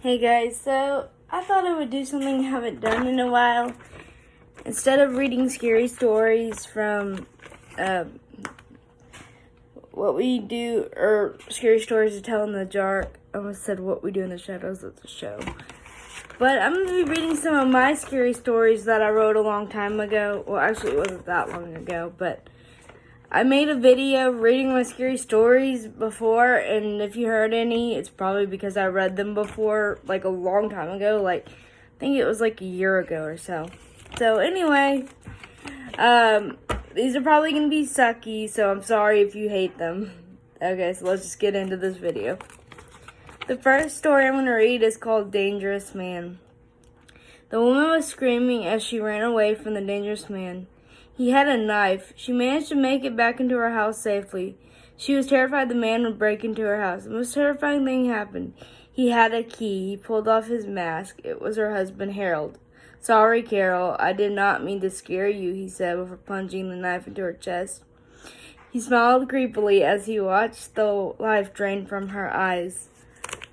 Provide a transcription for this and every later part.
Hey guys, so I thought I would do something I haven't done in a while. Instead of reading scary stories from what we do, or scary stories to tell in the dark, I almost said what we do in the shadows of the show. But I'm going to be reading some of my scary stories that I wrote a long time ago. Well, actually it wasn't that long ago, but I made a video reading my scary stories before, and if you heard any, it's probably because I read them before, like a long time ago, like, I think it was like a year ago or so. So anyway, these are probably going to be sucky, so I'm sorry if you hate them. Okay, so let's just get into this video. The first story I'm going to read is called Dangerous Man. The woman was screaming as she ran away from the dangerous man. He had a knife. She managed to make it back into her house safely. She was terrified the man would break into her house. The most terrifying thing happened. He had a key. He pulled off his mask. It was her husband, Harold. "Sorry, Carol. I did not mean to scare you," he said before plunging the knife into her chest. He smiled creepily as he watched the life drain from her eyes.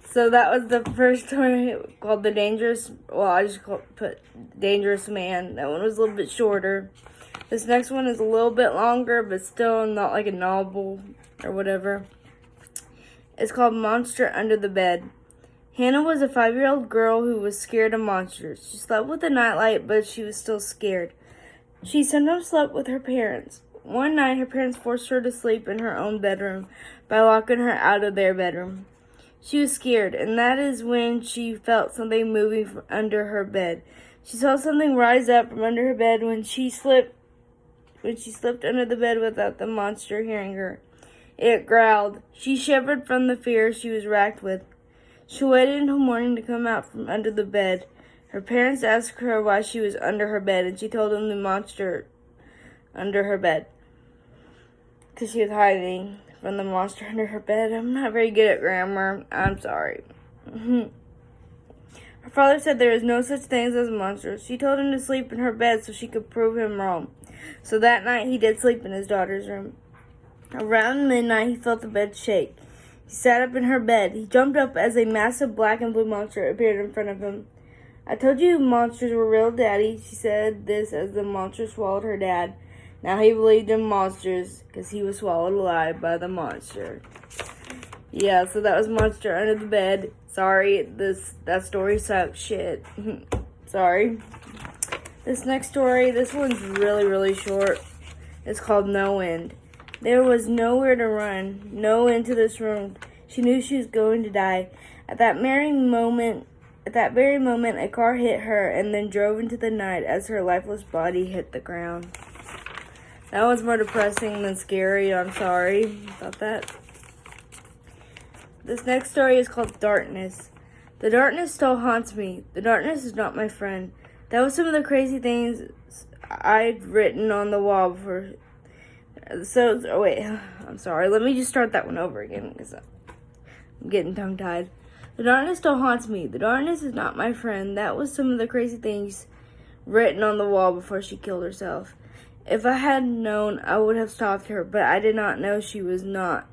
So that was the first story called I just put Dangerous Man. That one was a little bit shorter. This next one is a little bit longer, but still not like a novel or whatever. It's called Monster Under the Bed. Hannah was a 5-year-old girl who was scared of monsters. She slept with a nightlight, but she was still scared. She sometimes slept with her parents. One night, her parents forced her to sleep in her own bedroom by locking her out of their bedroom. She was scared, and that is when she felt something moving from under her bed. She saw something rise up from under her bed when she slipped under the bed without the monster hearing her. It growled. She shivered from the fear she was racked with. She waited until morning to come out from under the bed. Her parents asked her why she was under her bed, and she told them the monster under her bed, because she was hiding from the monster under her bed. I'm not very good at grammar. I'm sorry. Her father said there is no such thing as monsters. She told him to sleep in her bed so she could prove him wrong. So that night he did sleep in his daughter's room. Around midnight he felt the bed shake. He sat up in her bed. He jumped up as a massive black and blue monster appeared in front of him. "I told you monsters were real, Daddy." She said this as the monster swallowed her dad. Now he believed in monsters because he was swallowed alive by the monster. Yeah, so that was Monster Under the Bed. Sorry, that story sucks. Shit. Sorry. This next story, this one's really, really short. It's called No End. There was nowhere to run, no end to this room. She knew she was going to die. At that very moment, a car hit her and then drove into the night as her lifeless body hit the ground. That one's more depressing than scary. I'm sorry about that. This next story is called Darkness. The darkness still haunts me. The darkness is not my friend. That was some of the crazy things I'd written on the wall before. I'm sorry. Let me just start that one over again because I'm getting tongue-tied. The darkness still haunts me. The darkness is not my friend. That was some of the crazy things written on the wall before she killed herself. If I had known, I would have stopped her, but I did not know she was not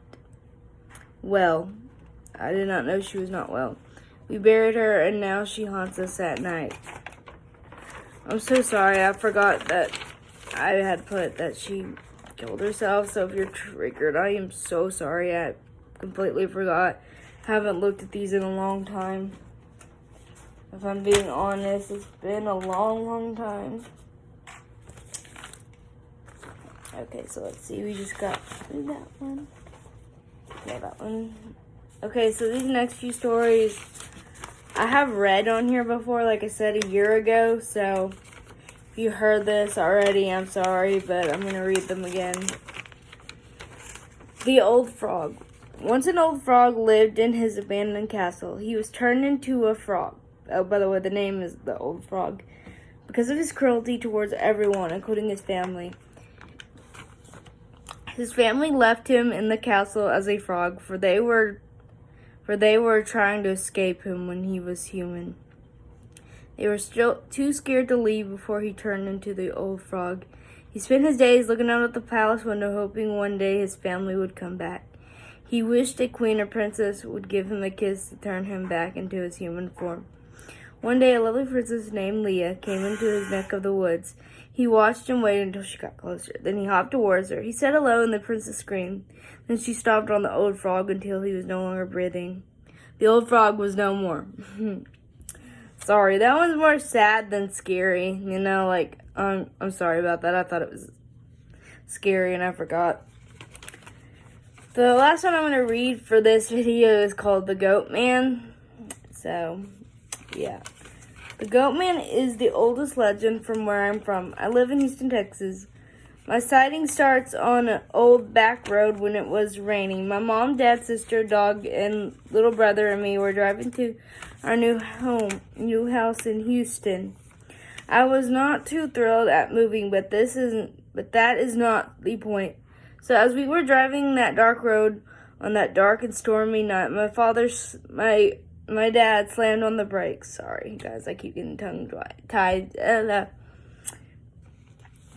well. We buried her, and now she haunts us at night. I'm so sorry. I forgot that I had put that she killed herself, so if you're triggered, I am so sorry. I completely forgot. Haven't looked at these in a long time. If I'm being honest, it's been a long, long time. Okay, so let's see. We just got through that one. Yeah, that one. Okay, so these next few stories, I have read on here before, like I said, a year ago. So if you heard this already, I'm sorry, but I'm going to read them again. The Old Frog. Once an old frog lived in his abandoned castle. He was turned into a frog. Oh, by the way, the name is the Old Frog. Because of his cruelty towards everyone, including his family. His family left him in the castle as a frog, for they were trying to escape him when he was human. They were still too scared to leave before he turned into the old frog. He spent his days looking out at the palace window, hoping one day his family would come back. He wished a queen or princess would give him a kiss to turn him back into his human form. One day, a lovely princess named Leah came into his neck of the woods. He watched and waited until she got closer. Then he hopped towards her. He said hello, and the princess screamed. Then she stomped on the old frog until he was no longer breathing. The old frog was no more. Sorry, that one's more sad than scary. You know, like, I'm sorry about that. I thought it was scary and I forgot. The last one I'm going to read for this video is called The Goat Man. So, yeah. The Goat Man is the oldest legend from where I'm from. I live in Houston, Texas. My sighting starts on an old back road when it was raining. My mom, dad, sister, dog, and little brother and me were driving to our new house in Houston. I was not too thrilled at moving, but that is not the point. So as we were driving that dark road on that dark and stormy night, my dad slammed on the brakes. Sorry, guys, I keep getting tongue-tied.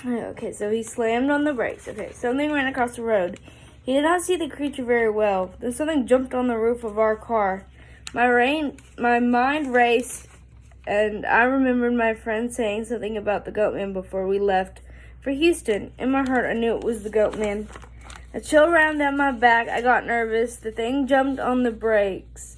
Okay, so he slammed on the brakes. Okay, something ran across the road. He did not see the creature very well. Then something jumped on the roof of our car. My mind raced, and I remembered my friend saying something about the Goat Man before we left for Houston. In my heart, I knew it was the Goat Man. A chill ran down my back. I got nervous. The thing jumped on the brakes.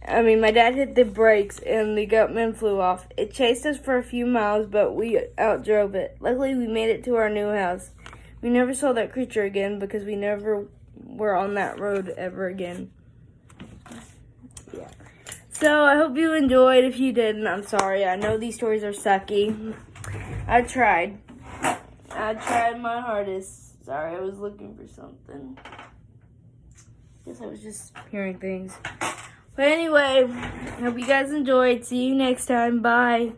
My dad hit the brakes, and the Goat Man flew off. It chased us for a few miles, but we outdrove it. Luckily, we made it to our new house. We never saw that creature again because we never were on that road ever again. Yeah. So, I hope you enjoyed. If you didn't, I'm sorry. I know these stories are sucky. I tried my hardest. Sorry, I was looking for something. Guess I was just hearing things. But anyway, hope you guys enjoyed. See you next time. Bye.